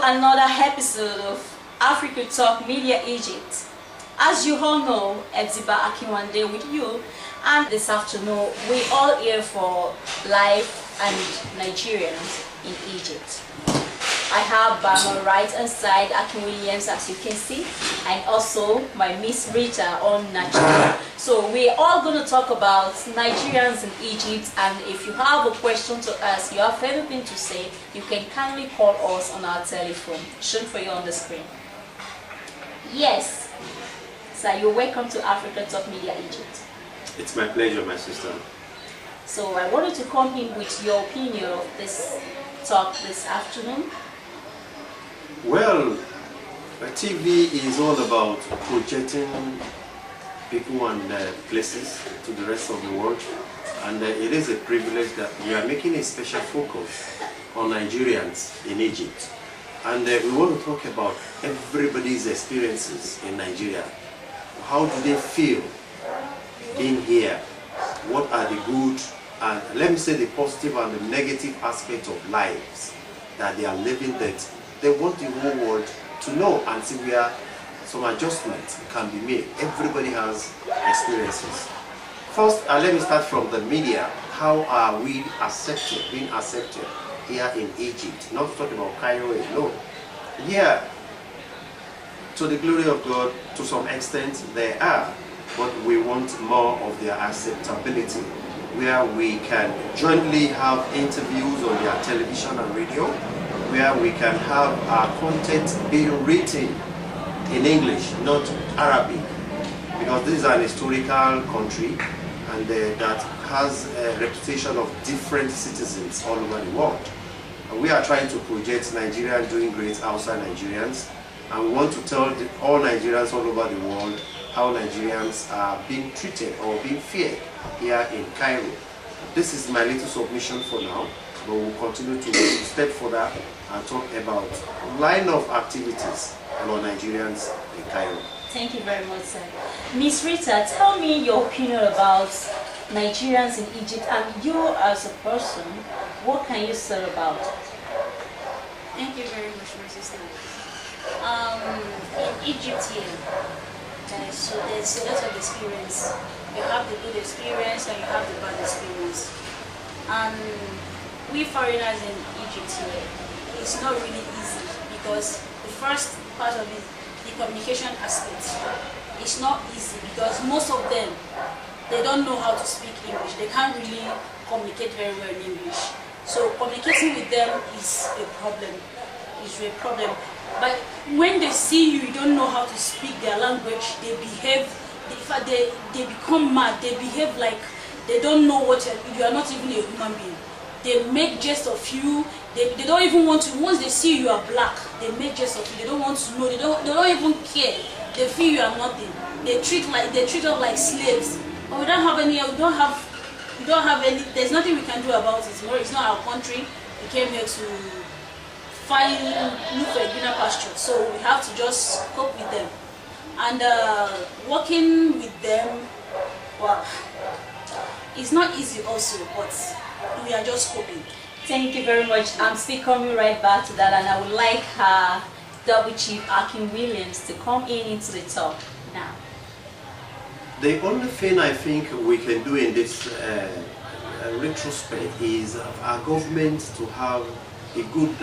another episode of Africa Talk Media Egypt. As you all know, Ebziba Akinwande with you, and this afternoon we all here for life and Nigerians in Egypt. I have by my right hand side Akin Williams, as you can see, and also my Miss Rita on Nigeria. So we're all going to talk about Nigerians in Egypt, and if you have a question to ask, you have anything to say, you can kindly call us on our telephone, shown for you on the screen. Yes, so you're welcome to Africa Talk Media Egypt. It's my pleasure, my sister. So I wanted to come in with your opinion of this talk this afternoon. Well, TV is all about projecting people and places to the rest of the world, and it is a privilege that we are making a special focus on Nigerians in Egypt. And we want to talk about everybody's experiences in Nigeria. How do they feel being here? What are the good and, let me say, the positive and the negative aspects of lives that they are living, that they want the whole world to know, and see where some adjustments can be made. Everybody has experiences. First, let me start from the media. How are we accepted, being accepted here in Egypt? Not to talk about Cairo alone. Here, to the glory of God, to some extent they are, but we want more of their acceptability, where we can jointly have interviews on their television and radio, where we can have our content being written in English, not Arabic, because this is an historical country, and that has a reputation of different citizens all over the world. And we are trying to project Nigerians doing great outside Nigerians, and we want to tell all Nigerians all over the world how Nigerians are being treated or being feared here in Cairo. This is my little submission for now, but we'll continue to step further and talk about line of activities about Nigerians in Cairo. Thank you very much, sir. Miss Rita, tell me your opinion about Nigerians in Egypt, and you as a person, what can you say about it? Thank you very much, my sister. In Egypt here, so there's a lot of experience. You have the good experience and you have the bad experience. And we foreigners in Egypt here, it's not really easy, because the first part of it, the communication aspect, it's not easy because most of them, they don't know how to speak English. They can't really communicate very well in English. So communicating with them is a problem. It's a problem. But when they see you, you don't know how to speak their language, they behave, they become mad. They behave like they don't know what you are not even a human being. They make jest of you. They don't even want to. Once they see you are black, they make jest of you. They don't want to know. They don't even care. They feel you are nothing. They treat us like slaves. But we don't have any. We don't have any. There's nothing we can do about it. It's not our country. We came here to look for a greener pasture. So we have to just cope with them. And working with them, well, it's not easy also, but we are just coping. Thank you very much. I'm still coming right back to that, and I would like Double Chief Akin Williams to come into the talk now. The only thing I think we can do in this retrospect is our government to have a good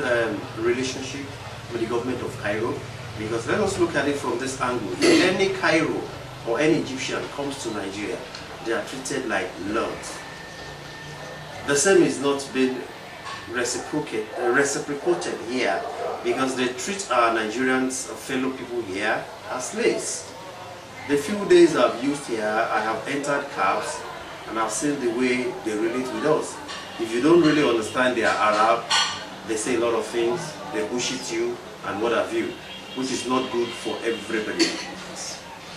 relationship with the government of Cairo, because let us look at it from this angle. If any Cairo or any Egyptian comes to Nigeria, they are treated like lords. The same is not being reciprocated here, because they treat our Nigerians, fellow people here, as slaves. The few days I've used here, I have entered cabs and I've seen the way they relate with us. If you don't really understand their Arab, they say a lot of things, they bullshit you and what have you, which is not good for everybody.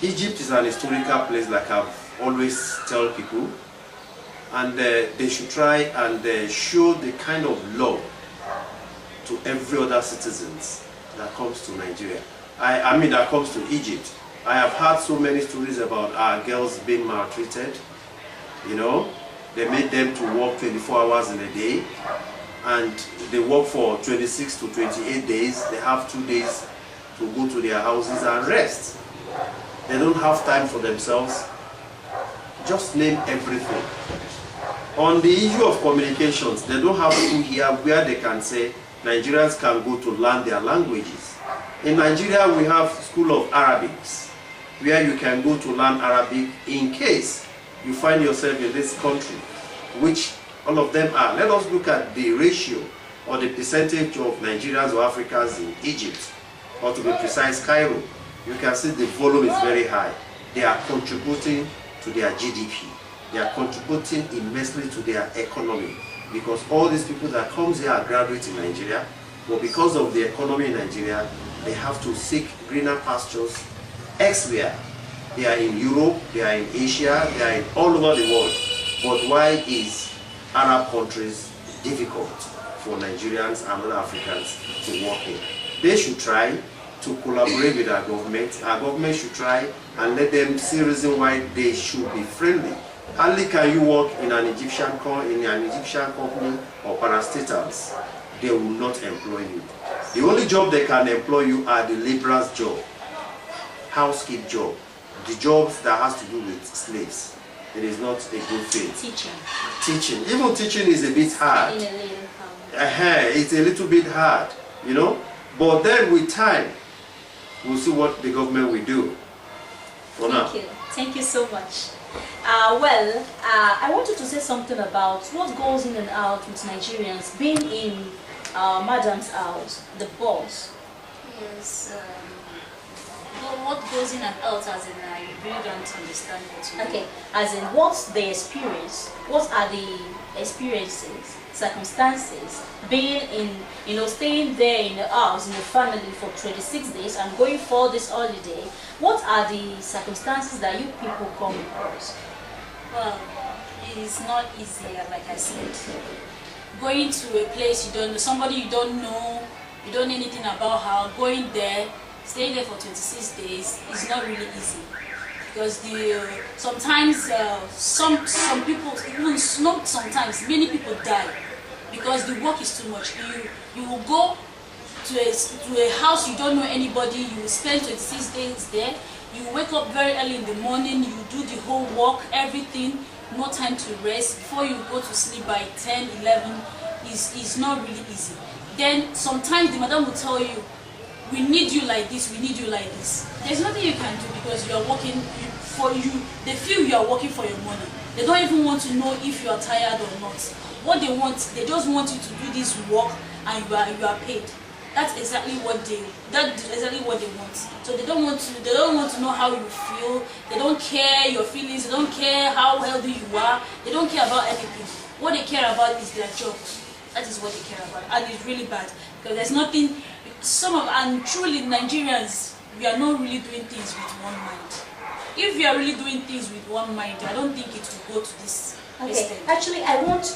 Egypt is an historical place, like I've always tell people, and they should try and show the kind of love to every other citizens that comes to Nigeria. I mean that comes to Egypt. I have heard so many stories about our girls being maltreated. You know, they made them to work 24 hours in a day. and they work for 26 to 28 days. They have 2 days to go to their houses and rest. They don't have time for themselves. Just name everything. On the issue of communications, they don't have school here where they can say Nigerians can go to learn their languages. In Nigeria, we have School of Arabics, where you can go to learn Arabic in case you find yourself in this country, which all of them are. Let us look at the ratio or the percentage of Nigerians or Africans in Egypt, or to be precise, Cairo. You can see the volume is very high. They are contributing to their GDP. They are contributing immensely to their economy, because all these people that come here are graduates in Nigeria, but because of the economy in Nigeria, they have to seek greener pastures elsewhere. They are in Europe, they are in Asia, they are in all over the world. But why is Arab countries difficult for Nigerians and other Africans to work in? They should try to collaborate with our government. Our government should try and let them see reason why they should be friendly. Hardly can you work in an Egyptian company or parastatals. They will not employ you. The only job they can employ you are the laborer's job, housekeep job, the jobs that has to do with slaves. It is not a good thing. Teaching. Even teaching is a bit hard. It's a little bit hard, you know. But then with time, we'll see what the government will do. For now. Thank you. Thank you so much. I wanted to say something about what goes in and out with Nigerians being in Madam's house, the boss. Yes. What goes in and out, as in, I really don't understand it. Okay, as in, what's the experience? What are the experiences, circumstances, being in, staying there in the house, in the family for 26 days and going for this holiday? What are the circumstances that you people come across? Well, it's not easy, like I said. Going to a place you don't know, somebody you don't know anything about her, going there, staying there for 26 days is not really easy, because sometimes some people, even not sometimes, many people die because the work is too much. You will go to a house you don't know anybody. You will spend 26 days there. You wake up very early in the morning. You do the whole work, everything. No time to rest. Before you go to sleep by 10, 11, is not really easy. Then sometimes the madam will tell you, we need you like this, we need you like this. There's nothing you can do, because you are working for you. They feel you are working for your money. They don't even want to know if you are tired or not. What they want, they just want you to do this work and you are paid. That's exactly what they want. So they don't want to know how you feel. They don't care your feelings. They don't care how healthy you are. They don't care about anything. What they care about is their job. That is what they care about, and it's really bad, because there's nothing. And truly Nigerians, we are not really doing things with one mind. If we are really doing things with one mind, I don't think it will go to this extent. Actually, I want,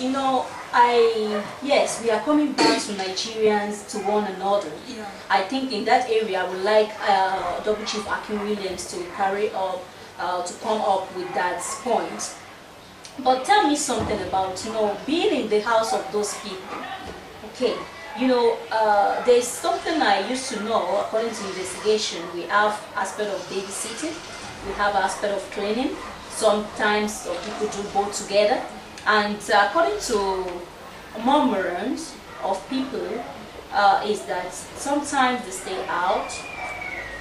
yes, we are coming back to Nigerians, to one another. Yeah. I think in that area, I would like Double Chief Akin Williams to carry up, to come up with that point. But tell me something about, being in the house of those people. Okay. There's something I used to know. According to investigation, we have aspect of babysitting, we have aspect of cleaning. Sometimes people do both together. And according to murmurings of people, is that sometimes they stay out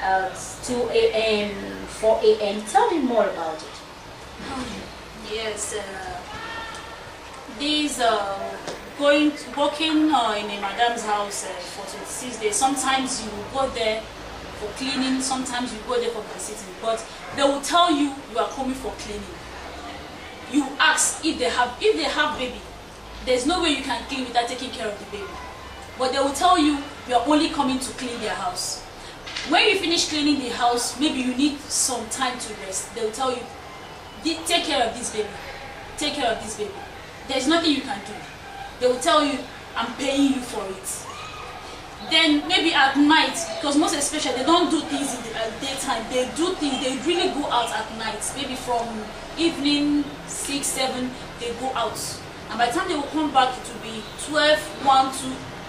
at 2 a.m., 4 a.m. Tell me more about it. Yes, these working in a madam's house for 26 days. Sometimes you go there for cleaning, sometimes you go there for babysitting, but they will tell you you are coming for cleaning. You ask if they have baby. There's no way you can clean without taking care of the baby. But they will tell you you are only coming to clean their house. When you finish cleaning the house, maybe you need some time to rest. They will tell you, take care of this baby. Take care of this baby. There's nothing you can do. They will tell you, I'm paying you for it. Then maybe at night, because most especially they don't do things in the daytime, they really go out at night. Maybe from evening 6, 7, they go out. And by the time they will come back, it will be 12, 1, 2,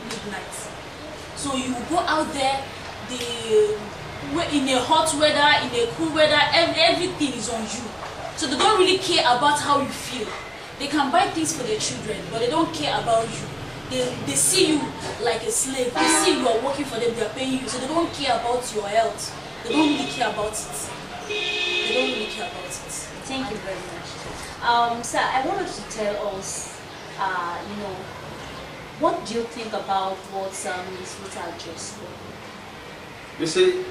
midnight. So you will go out there, in a hot weather, in a cool weather, everything is on you. So they don't really care about how you feel. They can buy things for their children, but they don't care about you. They see you like a slave. They see you are working for them, they are paying you, so they don't care about your health. They don't really care about it. They don't really care about it. Thank you very much. Sir, I wanted to tell us, what do you think about what Ms. Rita just said? You see,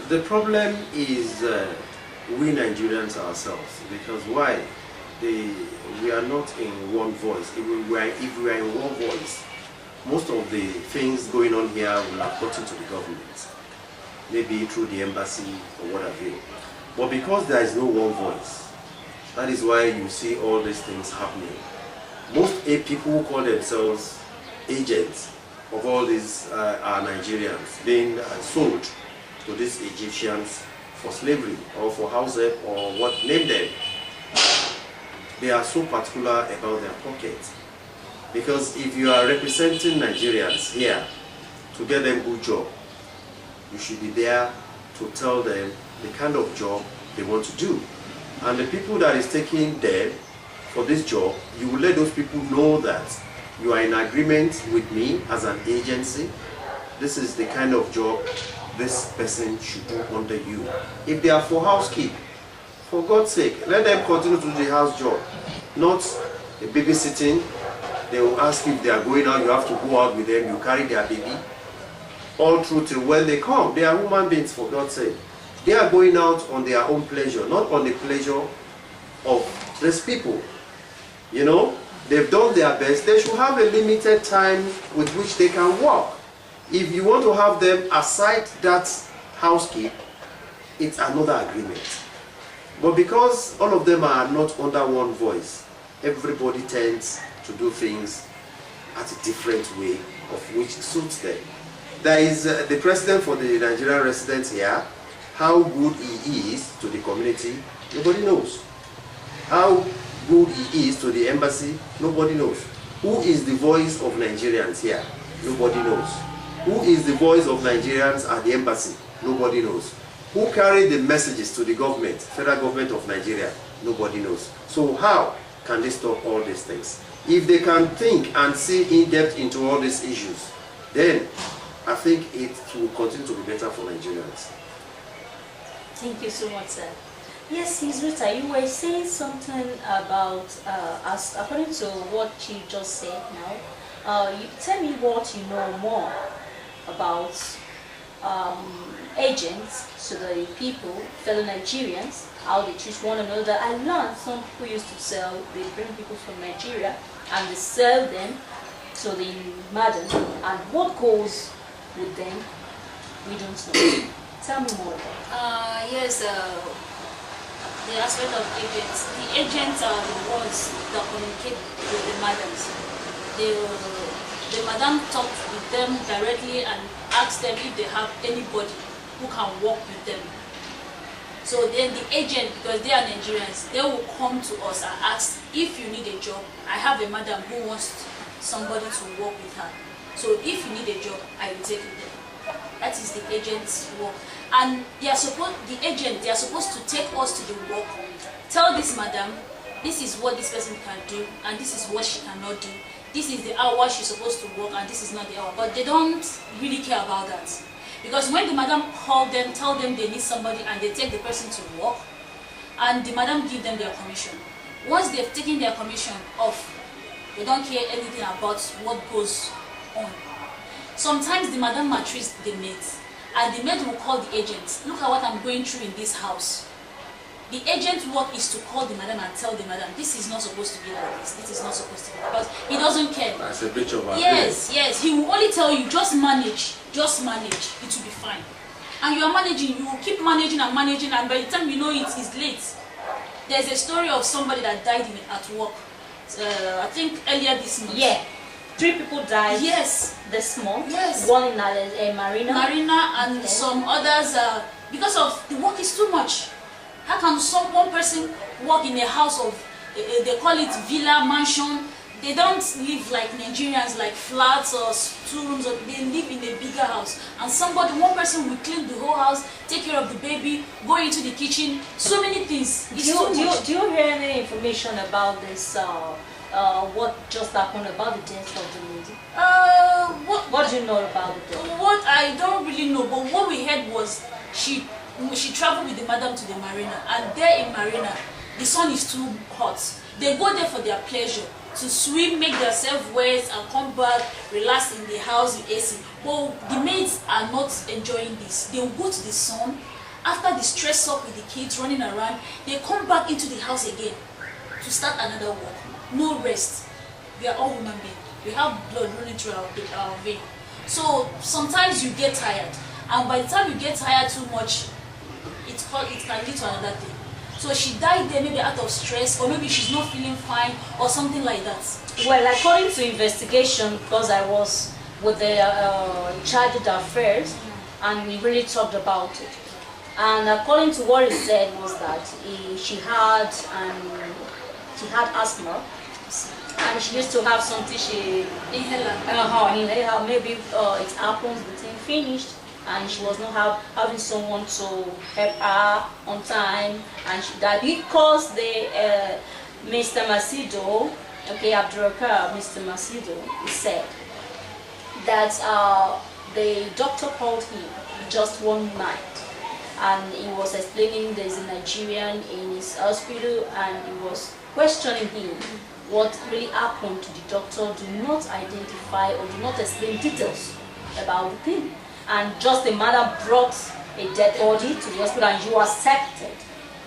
the problem is we Nigerians ourselves, because why? We are not in one voice. If we were in one voice, most of the things going on here will have gotten to the government, maybe through the embassy or what have you. But because there is no one voice, that is why you see all these things happening. Most people who call themselves agents of all these are Nigerians being sold to these Egyptians for slavery or for house help or what, name them. They are so particular about their pocket, because if you are representing Nigerians here to get them good job, you should be there to tell them the kind of job they want to do, and the people that is taking them for this job, you will let those people know that you are in agreement with me as an agency. This is the kind of job this person should do under you. If they are for housekeep, for God's sake, let them continue to do the house job, not a babysitting. They will ask if they are going out, you have to go out with them, you carry their baby, all through till when they come. They are human beings, for God's sake. They are going out on their own pleasure, not on the pleasure of these people. You know, they've done their best. They should have a limited time with which they can work. If you want to have them aside that housekeep, it's another agreement. But because all of them are not under one voice, everybody tends to do things at a different way of which suits them. There is the president for the Nigerian residents here. How good he is to the community, nobody knows. How good he is to the embassy, nobody knows. Who is the voice of Nigerians here? Nobody knows. Who is the voice of Nigerians at the embassy? Nobody knows. Who carried the messages to the government, federal government of Nigeria? Nobody knows. So how can they stop all these things? If they can think and see in depth into all these issues, then I think it will continue to be better for Nigerians. Thank you so much, sir. Yes, Ms. Rita, you were saying something about, as according to what you just said now, you tell me what you know more about agents, so the people, fellow Nigerians, how they treat one another. I learned some people used to sell, they bring people from Nigeria and they sell them, so they madam, and what goes with them, we don't know. Tell me more about it. Yes, the aspect of agents. The agents are the ones that communicate with the madams. The madam talks with them directly and asks them if they have anybody who can work with them. So then the agent, because they are Nigerians, they will come to us and ask if you need a job. I have a madam who wants somebody to work with her. So if you need a job, I will take you there. That is the agent's work. And they are supposed to take us to the work, tell this madam, this is what this person can do and this is what she cannot do. This is the hour she's supposed to work and this is not the hour. But they don't really care about that. Because when the madam call them, tell them they need somebody and they take the person to work, and the madam give them their commission. Once they've taken their commission off, they don't care anything about what goes on. Sometimes the madam maltreats the maids, and the maid will call the agent. Look at what I'm going through in this house. The agent's work is to call the madam and tell the madam, this is not supposed to be like this, this is not supposed to be like this. But he doesn't care. That's a breach of agreement. Yes, he will only tell you, just manage, it will be fine. And you are managing, you will keep managing, and by the time you know it is late. There's a story of somebody that died at work, I think earlier this month. Yeah. 3 people died. Yes. This month. Yes. One in Marina. And okay. Some others, because of the work is too much. How can one person work in a house of they call it villa, mansion. They don't live like Nigerians, like flats or 2 rooms, or they live in a bigger house. And one person will clean the whole house, take care of the baby, go into the kitchen, so many things. Do you hear any information about this, what just happened about the death of the lady? What do you know about the death? What I don't really know, but what we heard was she traveled with the madam to the marina, and there in marina, the sun is too hot. They go there for their pleasure, to swim, make themselves wet, and come back, relax in the house with AC. But the maids are not enjoying this. They will go to the sun. After the stress up with the kids running around, they come back into the house again to start another work. No rest. We are all human beings. We have blood running through our vein. So sometimes you get tired, and by the time you get tired too much, it can lead to another thing. So she died there maybe out of stress, or maybe she's not feeling fine, or something like that. Well, according to investigation, because I was with the charge of affairs, and we really talked about it. And according to what he said was that she had asthma, and she used to have something she inhaler. Maybe it happens, the thing finished, and she was not having someone to help her on time, and she died because Mr. Macedo, Abdurrahman, Mr. Macedo, he said that the doctor called him just one night, and he was explaining there's a Nigerian in his hospital, and he was questioning him what really happened to the doctor. Do not identify or do not explain details about the thing. And just the mother brought a dead body to the hospital, and you accepted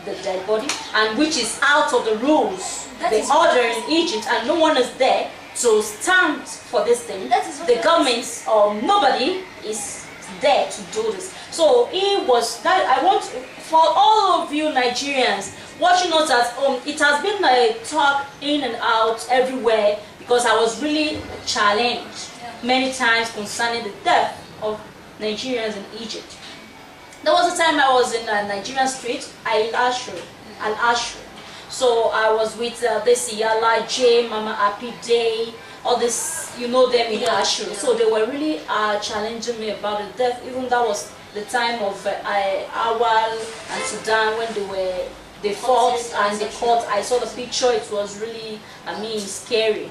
the dead body, and which is out of the rules, the order in Egypt, and no one is there to stand for this thing. The government or nobody is there to do this. So he was that. I want for all of you Nigerians watching us at home, it has been a talk in and out everywhere, because I was really challenged many times concerning the death of Nigerians in Egypt. There was a time I was in a Nigerian street, Al-Ashur. So I was with this Yala J, Mama Happy Day, all this, you know them in Ashur. So they were really challenging me about the death. Even that was the time of Awal and Sudan, when they fought and they caught. I saw the picture. It was really, scary.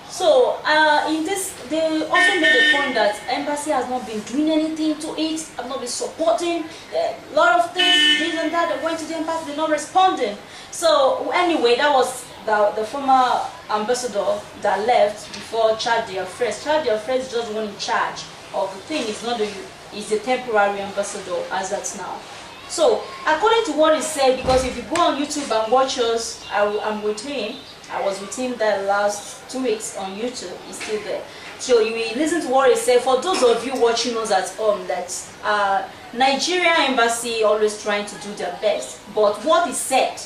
So in this, they also made the point that embassy has not been doing anything to it, have not been supporting a lot of things, this and that. They went to the embassy, they're not responding. So anyway, that was the former ambassador that left before Charge d'Affaires. Charge d'Affaires is just one in charge of the thing. It's not it's a temporary ambassador as at now. So according to what he said, because if you go on YouTube and watch us, I'm with him. I was with him the last 2 weeks on YouTube. He's still there. So you will listen to what he said. For those of you watching us at home, that Nigeria embassy always trying to do their best. But what he said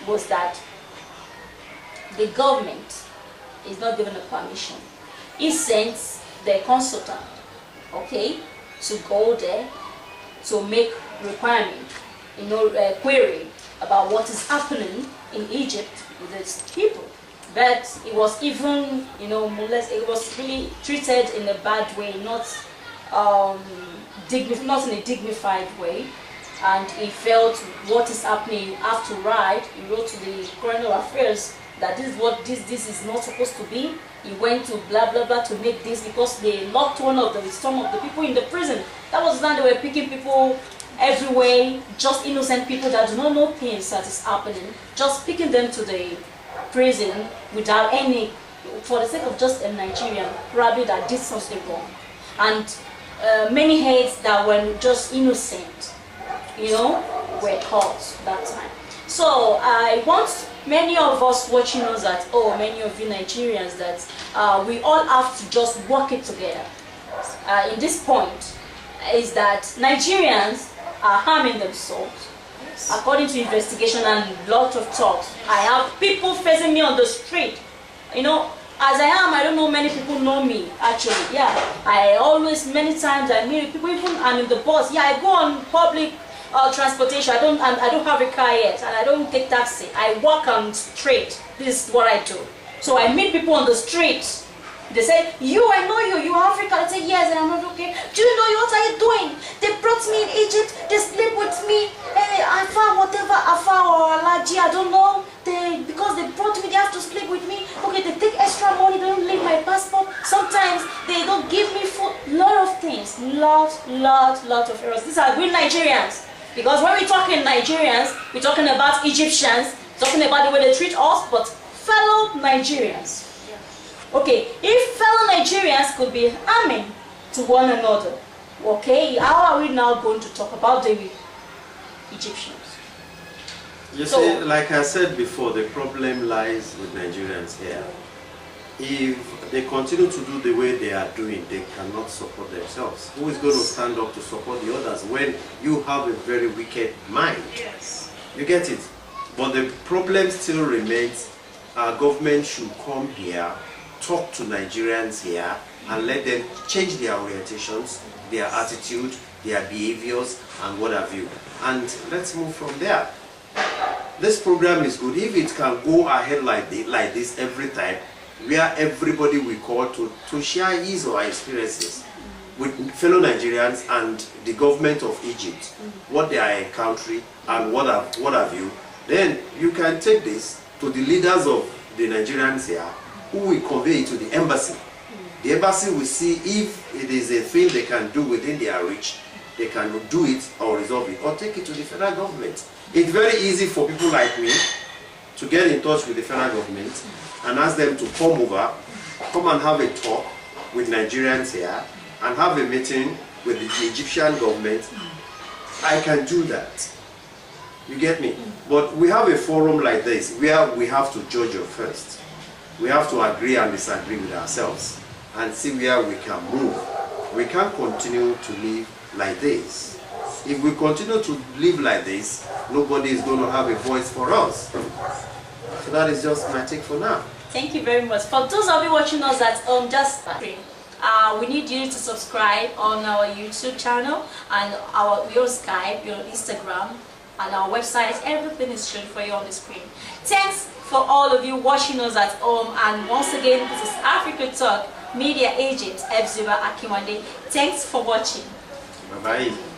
was that the government is not given a permission. He sent the consultant, to go there to make requirement, query about what is happening in Egypt with its people. But it was even, it was really treated in a bad way, not in a dignified way. And he felt what is happening, you have to write. He wrote to the Coroner Affairs that this is what this is not supposed to be. He went to blah blah blah to make this, because they locked some of the people in the prison. That was when they were picking people everywhere, just innocent people that do not know things that is happening, just picking them to the prison without any, for the sake of just a Nigerian probably that did something wrong. And many heads that were just innocent, were caught that time. So I want many of us watching us at home, many of you Nigerians, that we all have to just work it together. In this point is that Nigerians are harming themselves. According to investigation and lots of talks, I have people facing me on the street. As I am, I don't know many people know me actually. Yeah, I always, many times I meet people, even I'm in the bus. Yeah, I go on public transportation. I don't have a car yet, and I don't take taxi. I walk on street. This is what I do. So I meet people on the street. They say, I know you, you're African. I say, yes, and I'm not okay. Do you know what are you doing? They brought me in Egypt, they sleep with me, Afar, whatever, Afar or Alaji, I don't know. Because they brought me, they have to sleep with me. Okay, they take extra money, they don't leave my passport. Sometimes they don't give me food. Lot of things, lot of errors. These are real Nigerians. Because when we're talking Nigerians, we're talking about Egyptians, talking about the way they treat us, but fellow Nigerians. Okay, if fellow Nigerians could be harming to one another, okay, how are we now going to talk about the Egyptians? You see, like I said before, the problem lies with Nigerians here. If they continue to do the way they are doing, they cannot support themselves. Who is going to stand up to support the others when you have a very wicked mind? Yes. You get it? But the problem still remains. Our government should come here, talk to Nigerians here, and let them change their orientations, their attitude, their behaviors, and what have you. And let's move from there. This program is good. If it can go ahead like this every time, where everybody we call to share his or her experiences with fellow Nigerians and the government of Egypt, what they are encountering and what have you, then you can take this to the leaders of the Nigerians here, who will convey it to the embassy. The embassy will see if it is a thing they can do within their reach, they can do it or resolve it, or take it to the federal government. It's very easy for people like me to get in touch with the federal government and ask them to come and have a talk with Nigerians here and have a meeting with the Egyptian government. I can do that. You get me? But we have a forum like this where we have to judge it first. We have to agree and disagree with ourselves and see where we can move. We can't continue to live like this. If we continue to live like this, nobody is going to have a voice for us. So that is just my take for now. Thank you very much. For those of you watching us at home, we need you to subscribe on our YouTube channel and your Skype, your Instagram, and our website. Everything is shown for you on the screen. Thanks for all of you watching us at home, and once again, this is Africa Talk Media Agent Ebziba Akinwande. Thanks for watching. Bye bye.